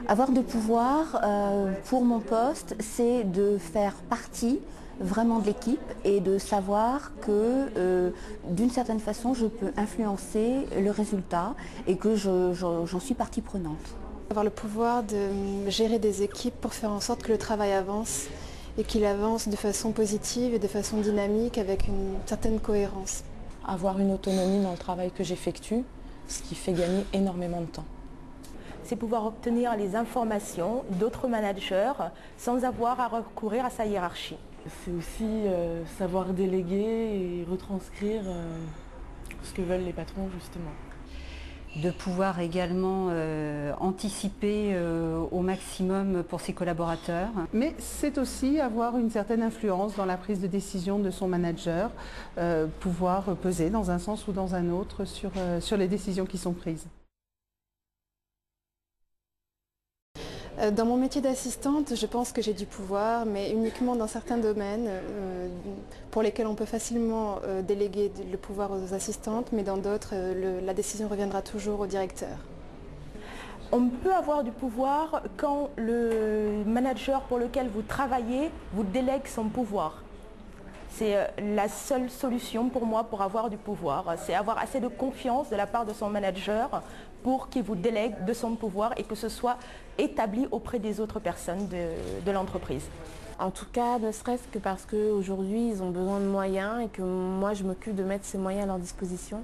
Avoir de pouvoir pour mon poste, c'est de faire partie vraiment de l'équipe et de savoir que d'une certaine façon je peux influencer le résultat et que j'en suis partie prenante. Avoir le pouvoir de gérer des équipes pour faire en sorte que le travail avance et qu'il avance de façon positive et de façon dynamique avec une certaine cohérence. Avoir une autonomie dans le travail que j'effectue, ce qui fait gagner énormément de temps. C'est pouvoir obtenir les informations d'autres managers sans avoir à recourir à sa hiérarchie. C'est aussi savoir déléguer et retranscrire ce que veulent les patrons justement. De pouvoir également anticiper au maximum pour ses collaborateurs. Mais c'est aussi avoir une certaine influence dans la prise de décision de son manager, pouvoir peser dans un sens ou dans un autre sur les décisions qui sont prises. Dans mon métier d'assistante, je pense que j'ai du pouvoir, mais uniquement dans certains domaines pour lesquels on peut facilement déléguer le pouvoir aux assistantes, mais dans d'autres, la décision reviendra toujours au directeur. On peut avoir du pouvoir quand le manager pour lequel vous travaillez vous délègue son pouvoir. C'est la seule solution pour moi pour avoir du pouvoir. C'est avoir assez de confiance de la part de son manager pour qu'il vous délègue de son pouvoir et que ce soit établi auprès des autres personnes de l'entreprise. En tout cas, ne serait-ce que parce qu'aujourd'hui, ils ont besoin de moyens et que moi, je m'occupe de mettre ces moyens à leur disposition.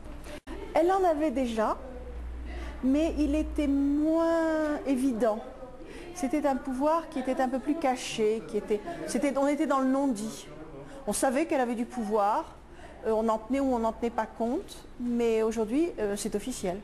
Elle en avait déjà, mais il était moins évident. C'était un pouvoir qui était un peu plus caché, on était dans le non-dit. On savait qu'elle avait du pouvoir, on en tenait ou on n'en tenait pas compte, mais aujourd'hui, c'est officiel.